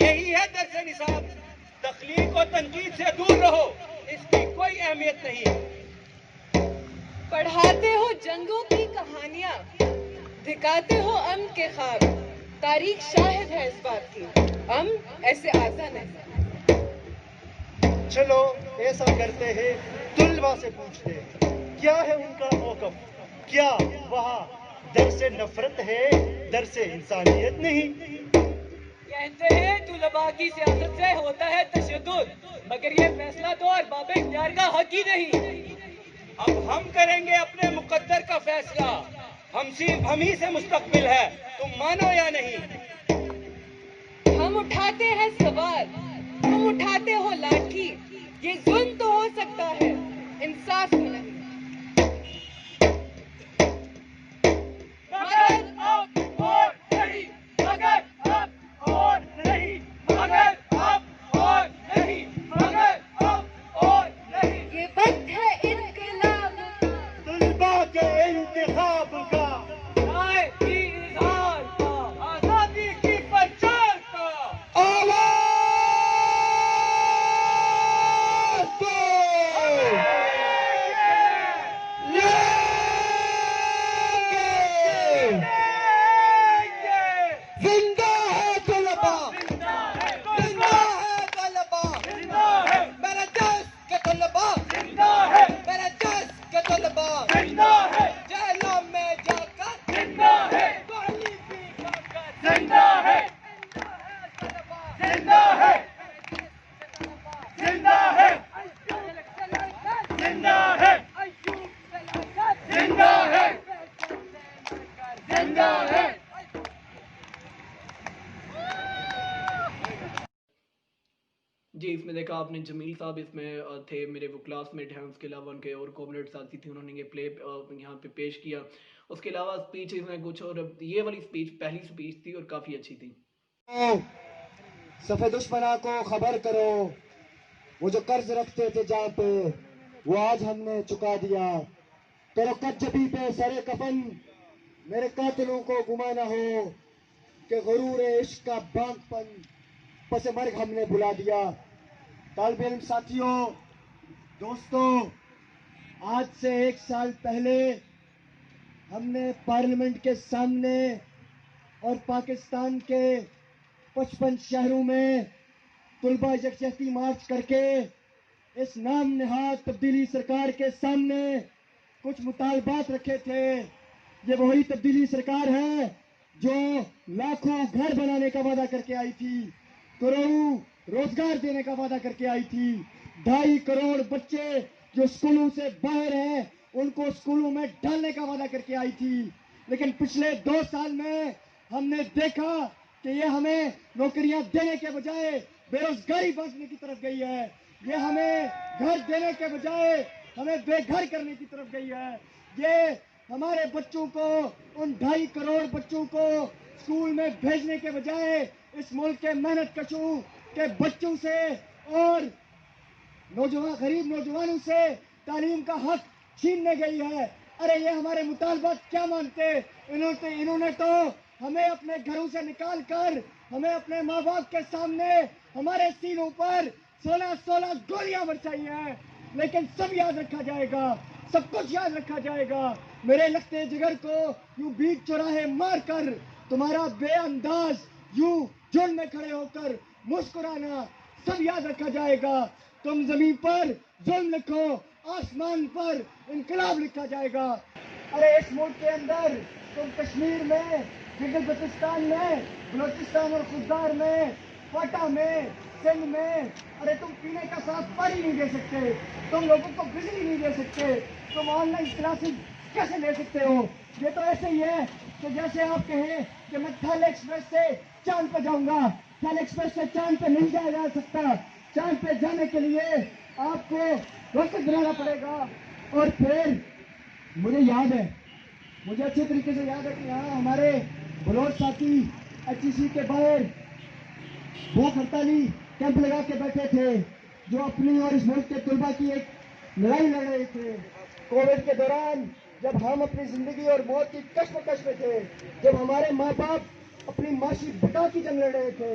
یہی ہے درس نصاب. تخلیق و تنقید سے دور رہو, اس کی کوئی اہمیت نہیں. پڑھاتے ہو جنگوں کی کہانیاں, دکھاتے ہو امن کے خواب. تاریخ شاہد ہے اس بات کی, امن ایسے آسان نہیں. چلو ایسا کرتے ہیں, طلباء سے پوچھتے ہیں کیا ہے ان کا موقف. کیا وہاں درس نفرت ہے, درس انسانیت نہیں؟ کہتے ہیں طلباء کی سیاست سے ہوتا ہے تشدد, مگر یہ فیصلہ تو ارباب اختیار کا حق ہی نہیں. اب ہم کریں گے اپنے مقدر کا فیصلہ, ہم ہی سے مستقبل ہے, تم مانو یا نہیں. ہم اٹھاتے ہیں سوال, تم اٹھاتے ہو لاٹھی. یہ ظلم تو ہو سکتا ہے, انصاف نہیں. مگر اب اور نہیں, مگر اب اور نہیں, مگر اب اور نہیں, مگر اب اور نہیں. یہ وقت ہے انقلاب کا, طلباء کے انتخاب کا, رائے کی اظہار کا, آزادی کی پرچار کا. آواز دو. زندہ ہے طلباء, زندہ ہے طلباء, میرے دیش کے طلباء, میرے دیش کے طلباء, جیلوں میں جا کر گولی پی کر زندہ ہے, زندہ ہے, زندہ ہے, زندہ ہے, زندہ ہے, زندہ ہے. جی اس میں دیکھا آپ نے جمیل صاحب اس میں تھے, میرے وہ کلاس میٹ ہیں, اس کے علاوہ ان کے اور کومریڈ ساتھی تھے, انہوں نے یہ پلے یہاں پہ پیش کیا. اس کے علاوہ اسپیچ میں کچھ, اور یہ والی اسپیچ پہلی اسپیچ تھی اور کافی اچھی تھی. صفے دشمنا کو خبر کرو, وہ جو قرض رکھتے تھے جہاں پہ وہ آج ہم نے چکا دیا. کرو کجبی پہ سرے کفن, میرے قاتلوں کو گما نہ ہو کہ غرور عشق کا بانگ پن پس مرگ ہم نے بلا دیا. طالب علم ساتھیوں, دوستوں, آج سے 1 سال پہلے ہم نے پارلیمنٹ کے سامنے اور پاکستان کے 55 شہروں میں طلباء یکجہتی مارچ کر کے اس نام نہاد تبدیلی سرکار کے سامنے کچھ مطالبات رکھے تھے. یہ وہی تبدیلی سرکار ہے جو لاکھوں گھر بنانے کا وعدہ کر کے آئی تھی, کروڑوں روزگار دینے کا وعدہ کر کے آئی تھی, 2.5 کروڑ بچے جو اسکولوں سے باہر ہیں ان کو اسکولوں میں ڈالنے کا وعدہ کر کے آئی تھی. لیکن پچھلے 2 سال میں ہم نے دیکھا کہ یہ ہمیں نوکریاں دینے کے بجائے بے روزگاری بانٹنے کی طرف گئی ہے. یہ ہمیں گھر دینے کے بجائے ہمیں بے گھر کرنے کی طرف گئی ہے. یہ ہمارے بچوں کو, ان 2.5 کروڑ بچوں کو اسکول میں بھیجنے کے بجائے اس ملک کے محنت کشوں کے بچوں سے اور غریب نوجوانوں سے تعلیم کا حق چھیننے گئی ہے. ارے یہ ہمارے مطالبات کیا مانتے, انہوں نے تو ہمیں اپنے گھروں سے نکال کر ہمیں اپنے ماں باپ کے سامنے ہمارے سینوں پر 16 گولیاں برسائی ہیں. لیکن سب یاد رکھا جائے گا, سب کچھ یاد رکھا جائے گا. میرے لگتے جگر کو یوں بیچ چوراہے مار کر تمہارا بے انداز یوں جھنڈ میں کھڑے ہو کر مسکرانا سب یاد رکھا جائے گا. تم زمین پر ظلم لکھو, آسمان پر انقلاب لکھا جائے گا. ارے اس ملک کے اندر تم کشمیر میں, گلگت بلتستان میں, بلوچستان اور خضدار میں, کوئٹہ میں, سندھ میں, ارے تم پینے کا صاف پانی نہیں دے سکتے, تم لوگوں کو بجلی نہیں دے سکتے, تم آن لائن کلاسز کیسے لے سکتے ہو؟ یہ تو ایسے ہی ہے کہ جیسے آپ کہیں کہ میں تھل ایکسپریس سے چاند پہ جاؤں گا. تھل ایکسپریس سے چاند پہ نہیں جایا جا سکتا. چاند پہ جانے کے لیے آپ کو وقت بنانا پڑے گا. اور پھر مجھے یاد ہے, مجھے اچھے طریقے سے یاد ہے کہ یہاں ہمارے بلوچ ساتھی HEC کے باہر بھوک ہڑتالی کیمپ لگا کے بیٹھے تھے, جو اپنی اور اس ملک کے طلباء کی ایک لڑائی لڑ رہے تھے. کووڈ کے دوران جب ہم اپنی زندگی اور موت کی کشمکش میں تھے, جب ہمارے ماں باپ اپنی معاشی بقا کی جنگ لڑ رہے تھے,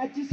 HEC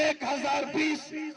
1020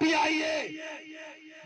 PIA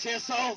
600।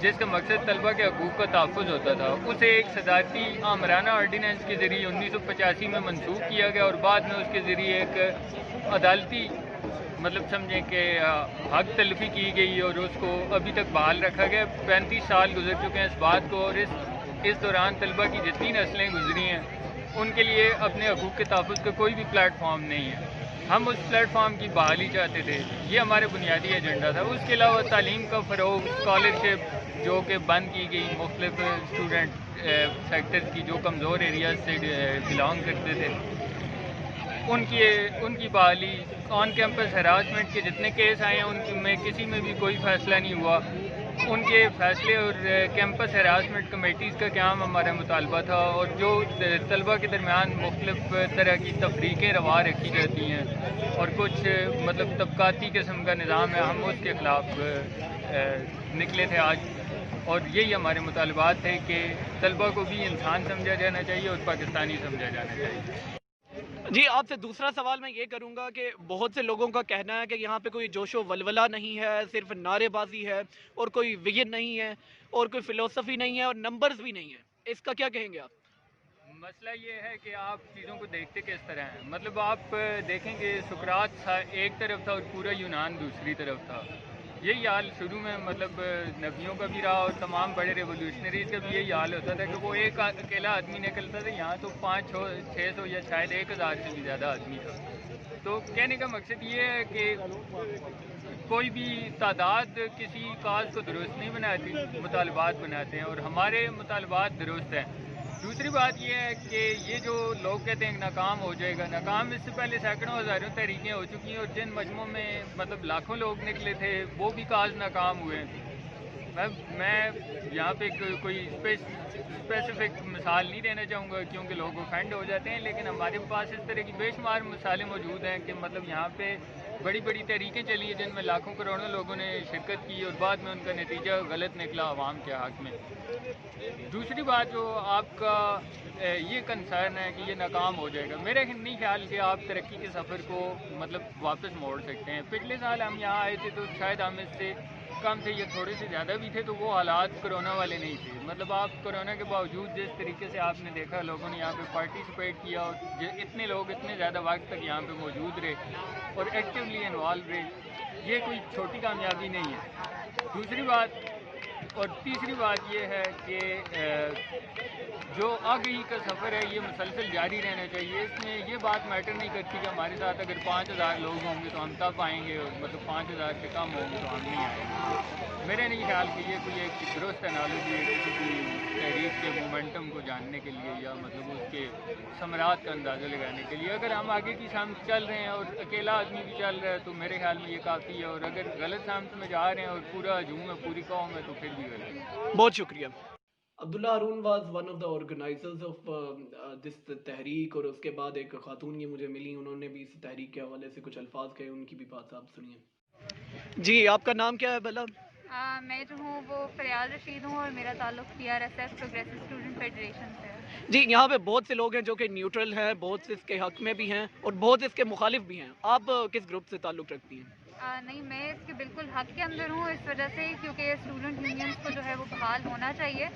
جس کا مقصد طلبہ کے حقوق کا تحفظ ہوتا تھا، اسے ایک صدارتی آمرانہ آرڈیننس کے ذریعے 1985 میں منسوخ کیا گیا، اور بعد میں اس کے ذریعے ایک عدالتی مطلب سمجھیں کہ حق تلفی کی گئی اور اس کو ابھی تک بحال رکھا گیا۔ 35 سال گزر چکے ہیں اس بات کو، اور اس دوران طلبہ کی جتنی نسلیں گزری ہیں ان کے لیے اپنے حقوق کے تحفظ کا کوئی بھی پلیٹ فارم نہیں ہے۔ ہم اس پلیٹ فارم کی بحالی چاہتے تھے، یہ ہمارے بنیادی ایجنڈا تھا۔ اس کے علاوہ تعلیم کا فروغ، اسکالرشپ جو کہ بند کی گئی مختلف اسٹوڈنٹ سیکٹر کی جو کمزور ایریاز سے بلانگ کرتے تھے، ان کی بحالی، آن کیمپس ہراسمنٹ کے جتنے کیس آئے ہیں ان میں کسی میں بھی کوئی فیصلہ نہیں ہوا، ان کے فیصلے، اور کیمپس ہراسمنٹ کمیٹیز کا قیام ہمارا مطالبہ تھا، اور جو طلبہ کے درمیان مختلف طرح کی تفریقیں روا رکھی جاتی ہیں اور کچھ مطلب طبقاتی قسم کا نظام ہے، ہم اس کے خلاف نکلے تھے آج، اور یہی ہمارے مطالبات تھے کہ طلبہ کو بھی انسان سمجھا جانا چاہیے اور پاکستانی سمجھا جانا چاہیے۔ جی آپ سے دوسرا سوال میں یہ کروں گا کہ بہت سے لوگوں کا کہنا ہے کہ یہاں پہ کوئی جوش و ولولہ نہیں ہے، صرف نعرے بازی ہے، اور کوئی ویژن نہیں ہے، اور کوئی فلسفی نہیں ہے، اور نمبرز بھی نہیں ہے، اس کا کیا کہیں گے آپ؟ مسئلہ یہ ہے کہ آپ چیزوں کو دیکھتے کس طرح ہیں۔ مطلب آپ دیکھیں کہ سقراط ایک طرف تھا اور پورا یونان دوسری طرف تھا۔ یہی حال شروع میں مطلب نبیوں کا بھی رہا، اور تمام بڑے ریولیوشنریز کا بھی یہی حال ہوتا تھا کہ وہ ایک اکیلا آدمی نکلتا تھا، یہاں تو 500-600 یا شاید 1000 سے بھی زیادہ آدمی تھا۔ تو کہنے کا مقصد یہ ہے کہ کوئی بھی تعداد کسی کاز کو درست نہیں بناتی، مطالبات بناتے ہیں، اور ہمارے مطالبات درست ہیں۔ دوسری بات یہ ہے کہ یہ جو لوگ کہتے ہیں کہ ناکام ہو جائے گا، ناکام اس سے پہلے سینکڑوں ہزاروں تحریکیں ہو چکی ہیں، اور جن مجموعوں میں مطلب لاکھوں لوگ نکلے تھے وہ بھی کاز ناکام ہوئے ہیں۔ میں یہاں پہ کوئی اسپیسیفک مثال نہیں دینا چاہوں گا کیونکہ لوگ افینڈ ہو جاتے ہیں، لیکن ہمارے پاس اس طرح کی بے شمار مثالیں موجود ہیں کہ مطلب یہاں پہ بڑی بڑی تحریکیں چلی ہیں جن میں لاکھوں کروڑوں لوگوں نے شرکت کی، اور بعد میں ان کا نتیجہ غلط نکلا عوام کے حق میں۔ دوسری بات جو آپ کا یہ کنسرن ہے کہ یہ ناکام ہو جائے گا، میرا نہیں خیال کہ آپ ترقی کے سفر کو مطلب واپس موڑ سکتے ہیں۔ پچھلے سال ہم یہاں آئے تھے تو شاید ہم اس سے کم تھے یا تھوڑے سے زیادہ بھی تھے، تو وہ حالات کرونا والے نہیں تھے۔ مطلب آپ کرونا کے باوجود جس طریقے سے آپ نے دیکھا لوگوں نے یہاں پہ پارٹیسپیٹ کیا، اور اتنے لوگ اتنے زیادہ وقت تک یہاں پہ موجود رہے اور ایکٹیولی انوالو رہے، یہ کوئی چھوٹی کامیابی نہیں ہے۔ دوسری بات اور تیسری بات یہ ہے کہ جو آگہی کا سفر ہے یہ مسلسل جاری رہنا چاہیے۔ اس میں یہ بات میٹر نہیں کرتی کہ ہمارے ساتھ اگر 5000 لوگ ہوں گے تو ہم تب آئیں گے، اور مطلب 5000 سے کم ہوں گے تو ہم نہیں آئیں گے۔ میرے نہیں خیال کہ یہ کوئی ایک درست انالوجی ہے کسی بھی تحریک کے مومنٹم کو جاننے کے لیے یا مطلب اس کے ثمرات کا اندازہ لگانے کے لیے۔ اگر ہم آگے کی سمت چل رہے ہیں اور اکیلا آدمی بھی چل رہا ہے تو میرے خیال میں یہ کافی ہے، اور اگر غلط سمت میں جا رہے ہیں اور پورا ہجوم ہے پوری قوم ہے تو پھر بھی غلط ہے۔ بہت شکریہ۔ Abdullah Haroon was one of the organisers of this تحریک، اور اس کے بعد ایک خاتون یہ مجھے ملی، انہوں نے بھی اس تحریک کے حوالے سے کچھ الفاظ کہے، ان کی بھی بات آپ سنیے۔ جی آپ کا نام کیا ہے بھلا؟ میں جو ہوں وہ فریال رشید ہوں، اور میرا تعلق PRSF پروگریسو اسٹوڈنٹ فیڈریشن سے ہے۔ جی یہاں پہ بہت سے لوگ ہیں جو کہ نیوٹرل ہیں، بہت سے اس کے حق میں بھی ہیں اور بہت اس کے مخالف بھی ہیں، آپ کس گروپ سے تعلق رکھتی ہیں؟ نہیں، میں اس کے بالکل حق کے اندر ہوں، اس وجہ سے کیونکہ اسٹوڈنٹ یونینس کو جو ہے وہ بحال ہونا چاہیے۔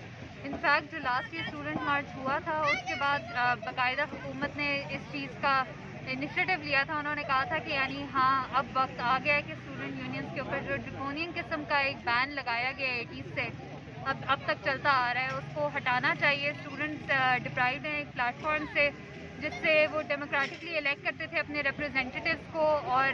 انفیکٹ جو لاسٹ ایئر اسٹوڈنٹ مارچ ہوا تھا اس کے بعد باقاعدہ حکومت نے اس چیز کا انیشیٹو لیا تھا، انہوں نے کہا تھا کہ یعنی ہاں اب وقت آ گیا ہے کہ اسٹوڈنٹ یونینس کے اوپر جو ڈرکونین قسم کا ایک بین لگایا گیا 80s سے اب تک چلتا آ رہا ہے اس کو ہٹانا چاہیے۔ اسٹوڈنٹس ڈپرائیوڈ ہیں ایک پلیٹ فارم سے جس سے وہ ڈیموکریٹکلی الیکٹ کرتے تھے اپنے ریپرزینٹیوز کو، اور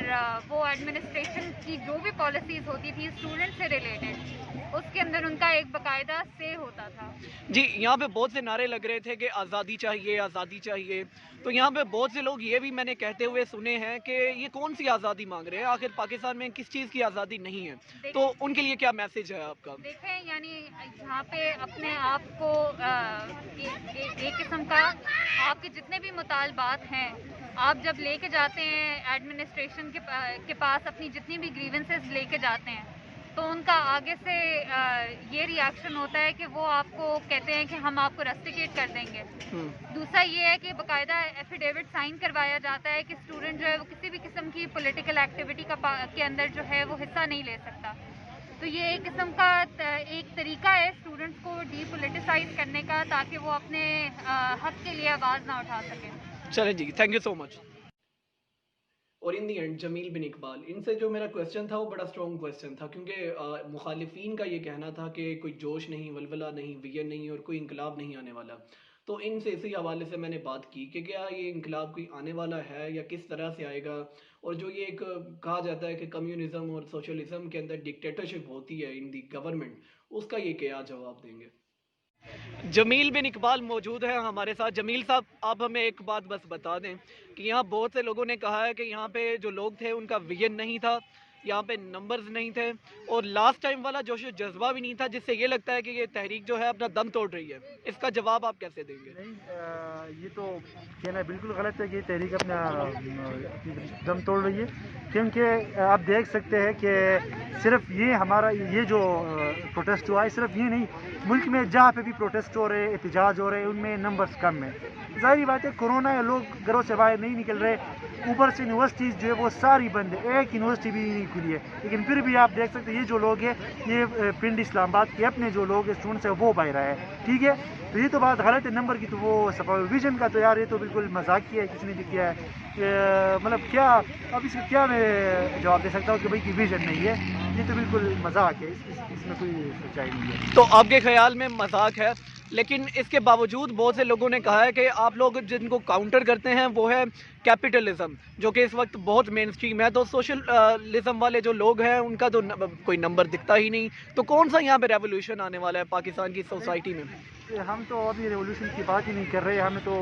وہ ایڈمنسٹریشن کی جو بھی پالیسیز ہوتی تھی اسٹوڈنٹ سے ریلیٹڈ اس کے اندر ان کا ایک باقاعدہ سے ہوتا تھا۔ جی یہاں پہ بہت سے نعرے لگ رہے تھے کہ آزادی چاہیے آزادی چاہیے، تو یہاں پہ بہت سے لوگ یہ بھی میں نے کہتے ہوئے سنے ہیں کہ یہ کون سی آزادی مانگ رہے ہیں، آخر پاکستان میں کس چیز کی آزادی نہیں ہے، تو ان کے لیے کیا میسج ہے آپ کا؟ دیکھیں یعنی یہاں پہ اپنے آپ کو ایک قسم کا آپ کے جتنے بھی مطالبات ہیں آپ جب لے کے جاتے ہیں ایڈمنسٹریشن کے پاس اپنی جتنی بھی گریونسز لے کے جاتے ہیں تو ان کا آگے سے یہ ری ایکشن ہوتا ہے کہ وہ آپ کو کہتے ہیں کہ ہم آپ کو رسٹیکیٹ کر دیں گے۔ دوسرا یہ ہے کہ باقاعدہ ایفیڈیوٹ سائن کروایا جاتا ہے کہ اسٹوڈنٹ جو ہے وہ کسی بھی قسم کی پولیٹیکل ایکٹیویٹی کے اندر جو ہے وہ حصہ نہیں لے سکتا۔ تو یہ ایک قسم کا ایک طریقہ ہے اسٹوڈنٹس کو ڈی پولیٹیسائز کرنے کا، تاکہ وہ اپنے حق کے لیے آواز نہ اٹھا سکیں. چلیں جی، تھینک یو سو مچ. اور ان دی اینڈ جمیل بن اقبال، ان سے جو میرا کویسچن تھا وہ بڑا اسٹرانگ کویسچن تھا، کیونکہ مخالفین کا یہ کہنا تھا کہ کوئی جوش نہیں، ولولہ نہیں، ویژن نہیں، اور کوئی انقلاب نہیں آنے والا. تو ان سے اسی حوالے سے میں نے بات کی کہ کیا یہ انقلاب کوئی آنے والا ہے یا کس طرح سے آئے گا. اور جو یہ ایک کہا جاتا ہے کہ کمیونزم اور سوشلزم کے اندر ڈکٹیٹرشپ ہوتی ہے ان دی گورنمنٹ، اس کا یہ کیا جواب دیں گے؟ جمیل بن اقبال موجود ہیں ہمارے ساتھ. جمیل صاحب، آپ ہمیں ایک بات بس بتا دیں کہ یہاں بہت سے لوگوں نے کہا ہے کہ یہاں پہ جو لوگ تھے ان کا ویژن نہیں تھا، یہاں پہ نمبرز نہیں تھے، اور لاسٹ ٹائم والا جوش و جذبہ بھی نہیں تھا، جس سے یہ لگتا ہے کہ یہ تحریک جو ہے اپنا دم توڑ رہی ہے. اس کا جواب آپ کیسے دیں گے؟ نہیں، یہ تو کہنا بالکل غلط ہے کہ یہ تحریک اپنا دم توڑ رہی ہے، کیونکہ آپ دیکھ سکتے ہیں کہ صرف یہ ہمارا یہ جو پروٹیسٹ ہوا ہے، صرف یہ نہیں، ملک میں جہاں پہ بھی پروٹیسٹ ہو رہے، احتجاج ہو رہے، ان میں نمبرز کم ہیں. ظاہری بات ہے، کورونا ہے، لوگ گھروں سے باہر نہیں نکل رہے، اوپر سے یونیورسٹیز جو ہے وہ ساری بند ہے، ایک یونیورسٹی بھی نہیں کھلی ہے. لیکن پھر بھی آپ دیکھ سکتے ہیں یہ جو لوگ ہیں، یہ پنڈ اسلام آباد کے اپنے جو لوگ اسٹوڈنٹس ہیں وہ باہر آئے ہیں. ٹھیک ہے، تو یہ تو بات غلط ہے نمبر کی. تو وہ ویژن کا تو یار یہ تو بالکل مذاق کیا ہے کسی نے بھی کیا ہے. مطلب کیا اب اس کا کیا میں جواب دے سکتا ہوں کہ بھائی کی ویژن نہیں ہے، یہ تو بالکل مذاق ہے، اس میں کوئی سچائی نہیں ہے. تو آپ کے خیال میں مذاق ہے، لیکن اس کے باوجود بہت سے لوگوں نے کہا ہے کہ آپ لوگ جن کو کاؤنٹر کرتے ہیں وہ ہے کیپٹلزم، جو کہ اس وقت بہت مین اسٹریم ہے. تو سوشلزم والے جو لوگ ہیں ان کا تو کوئی نمبر دکھتا ہی نہیں. تو کون سا یہاں پہ ریولوشن آنے والا ہے پاکستان کی سوسائٹی میں؟ ہم تو ابھی ریولوشن کی بات ہی نہیں کر رہے. ہمیں تو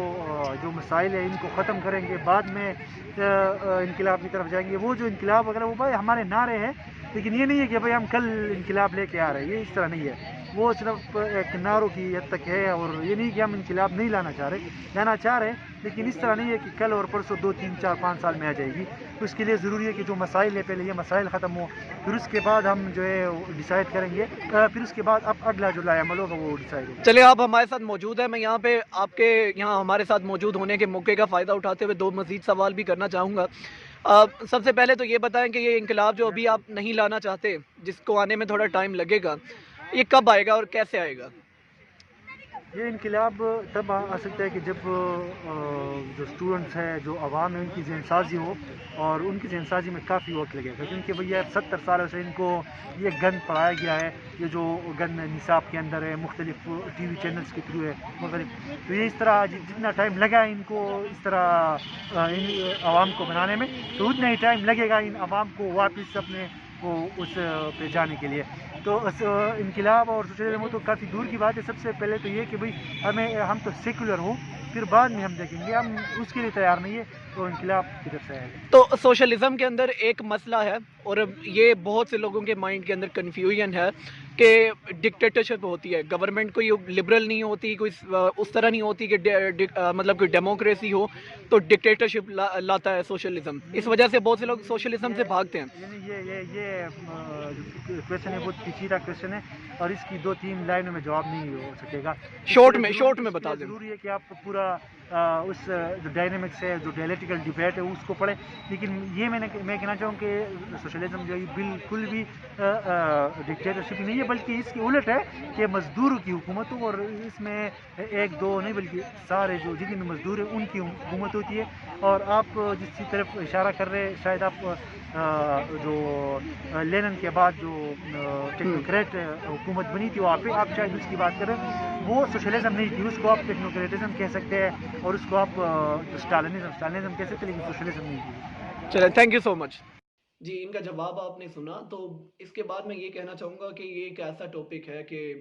جو مسائل ہیں ان کو ختم کریں گے، بعد میں انقلاب کی طرف جائیں گے. وہ جو انقلاب وغیرہ وہ بھائی ہمارے نعرے ہیں، لیکن یہ نہیں ہے کہ بھائی ہم کل انقلاب لے کے آ رہے ہیں. یہ اس طرح نہیں ہے، وہ صرف ایک نعروں کی حد تک ہے. اور یہ نہیں کہ ہم انقلاب نہیں لانا چاہ رہے ہیں، لیکن اس طرح نہیں ہے کہ کل اور پرسوں 2 3 4 5 سال میں آ جائے گی. تو اس کے لیے ضروری ہے کہ جو مسائل ہے پہلے یہ مسائل ختم ہو، پھر اس کے بعد ہم جو ہے ڈیسائیڈ کریں گے. پھر اس کے بعد اب اگلا جو لائے عمل ہوگا وہ ڈیسائیڈ ہوگا. چلے، آپ ہمارے ساتھ موجود ہیں. میں یہاں پہ آپ کے یہاں ہمارے ساتھ موجود ہونے کے موقع کا فائدہ اٹھاتے ہوئے 2 مزید سوال بھی کرنا چاہوں گا. سب سے پہلے تو یہ بتائیں کہ یہ انقلاب جو ابھی آپ نہیں لانا چاہتے، جس کو آنے میں تھوڑا ٹائم لگے گا، یہ کب آئے گا اور کیسے آئے گا؟ یہ انقلاب تب آ سکتا ہے کہ جب جو اسٹوڈنٹس ہیں، جو عوام ہے، ان کی ذہن سازی ہو. اور ان کی ذہن سازی میں کافی وقت لگے گا، کیونکہ بھیا 70 سالوں سے ان کو یہ گن پڑھایا گیا ہے. یہ جو گن نصاب کے اندر ہے، مختلف ٹی وی چینلز کے تھرو ہے مختلف. تو یہ اس طرح جتنا ٹائم لگا ان کو اس طرح ان عوام کو بنانے میں، تو اتنا ہی ٹائم لگے گا ان عوام کو واپس اپنے کو اس پہ جانے کے لیے. تو انقلاب اور سوشلزم تو کافی دور کی بات ہے. سب سے پہلے تو یہ کہ بھائی ہم تو سیکولر ہوں، پھر بعد میں ہم دیکھیں گے. ہم اس کے لیے تیار نہیں ہے، تو انقلاب کدھر سے آئے گا؟ تو سوشلزم کے اندر ایک مسئلہ ہے، اور یہ بہت سے لوگوں کے مائنڈ کے اندر کنفیوژن ہے کہ ڈکٹیٹرشپ ہوتی ہے، گورنمنٹ کوئی لبرل نہیں ہوتی، کوئی اس طرح نہیں ہوتی کہ مطلب کوئی ڈیموکریسی ہو، تو ڈکٹیٹرشپ لاتا ہے سوشلزم. اس وجہ سے بہت سے لوگ سوشلزم سے بھاگتے ہیں. یہ کویشچن ہے، بہت پیچیدہ کویشچن ہے، اور اس کی 2 3 لائنوں میں جواب نہیں ہو سکے گا. شارٹ میں بتا دیں. ضروری ہے کہ آپ پورا اس جو ڈائنامکس ہے، جو ڈائلیکٹیکل ڈبیٹ ہے، اس کو پڑھیں. لیکن یہ میں کہنا چاہوں کہ سوشلزم جو ہے بالکل بھی ڈکٹیٹرشپ نہیں ہے، بلکہ اس کی الٹ ہے کہ مزدوروں کی حکومت ہو. اور اس میں 1 2 نہیں بلکہ سارے جو جتنے مزدور ہیں ان کی حکومت ہوتی ہے. اور آپ جس کی طرف اشارہ کر رہے ہیں، شاید آپ جو لینن کے بعد جو ٹیکنوکریٹ حکومت بنی تھی وہاں پہ آپ شاید اس کی بات کریں، وہ سوشلزم نہیں تھی. اس کو آپ ٹیکنوکریٹزم کہہ سکتے ہیں، اور اس کو آپ اسٹالنزم کہہ سکتے ہیں، لیکن سوشلزم نہیں تھی. چلیں، تھینک یو سو مچ. جی، ان کا جواب آپ نے سنا. تو اس کے بعد میں یہ کہنا چاہوں گا کہ یہ ایک ایسا ٹاپک ہے کہ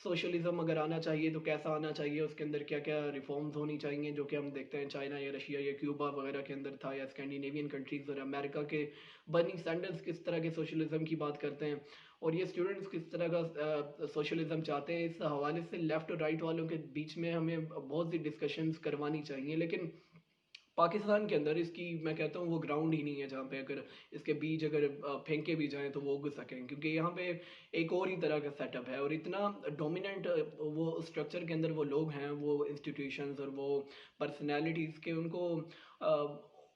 سوشلزم اگر آنا چاہیے تو کیسا آنا چاہیے، اس کے اندر کیا کیا ریفارمز ہونی چاہیے، جو کہ ہم دیکھتے ہیں چائنا یا رشیا یا کیوبا وغیرہ کے اندر تھا، یا اسکینڈینیوین کنٹریز اور امریکہ کے برنی سینڈرز کس طرح کے سوشلزم کی بات کرتے ہیں، اور یہ اسٹوڈنٹس کس طرح کا سوشلزم چاہتے ہیں. اس حوالے سے لیفٹ اور رائٹ والوں کے بیچ میں ہمیں بہت سی ڈسکشنز کروانی چاہیے. لیکن پاکستان کے اندر اس کی میں کہتا ہوں وہ گراؤنڈ ہی نہیں ہے جہاں پہ اگر اس کے بیج اگر پھینکے بھی جائیں تو وہ اگ سکیں، کیونکہ یہاں پہ ایک اور ہی طرح کا سیٹ اپ ہے، اور اتنا ڈومیننٹ وہ اسٹرکچر کے اندر وہ لوگ ہیں، وہ انسٹیٹیوشنز اور وہ پرسنالٹیز کے ان کو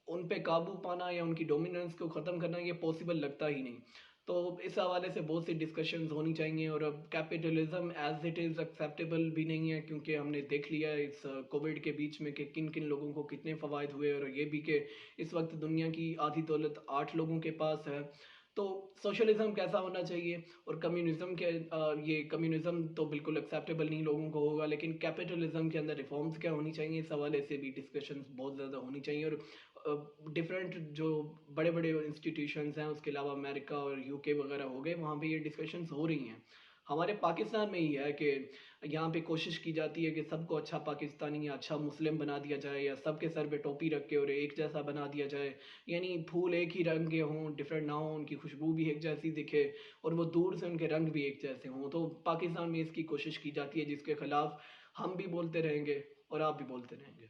ان پہ قابو پانا یا ان کی ڈومیننس کو ختم کرنا یہ پاسبل لگتا ہی نہیں. تو اس حوالے سے بہت سی ڈسکشنز ہونی چاہیے. اور اب capitalism as it is acceptable بھی نہیں ہے، کیونکہ ہم نے دیکھ لیا ہے اس کووڈ کے بیچ میں کہ کن کن لوگوں کو کتنے فوائد ہوئے، اور یہ بھی کہ اس وقت دنیا کی آدھی دولت 8 لوگوں کے پاس ہے. تو سوشلزم کیسا ہونا چاہیے اور کمیونزم کے یہ کمیونزم تو بالکل ایکسیپٹیبل نہیں لوگوں کو ہوگا، لیکن کیپٹلزم کے اندر ریفارمز کیا ہونی چاہیے، اس حوالے سے بھی ڈسکشنز بہت زیادہ ہونی چاہیے. اور ڈفرینٹ جو بڑے بڑے انسٹیٹیوشنز ہیں، اس کے علاوہ امریکہ اور یو کے وغیرہ ہو گئے، وہاں پہ یہ ڈسکشنز ہو رہی ہیں. ہمارے پاکستان میں ہی ہے کہ یہاں پہ کوشش کی جاتی ہے کہ سب کو اچھا پاکستانی یا اچھا مسلم بنا دیا جائے، یا سب کے سر پہ ٹوپی رکھ کے اور ایک جیسا بنا دیا جائے، یعنی پھول ایک ہی رنگ کے ہوں، ڈفرینٹ نہ ہوں، ان کی خوشبو بھی ایک جیسی دکھے اور وہ دور سے ان کے رنگ بھی ایک جیسے ہوں. تو پاکستان میں اس کی کوشش کی جاتی ہے، جس کے خلاف ہم بھی بولتے رہیں گے اور آپ بھی بولتے رہیں گے.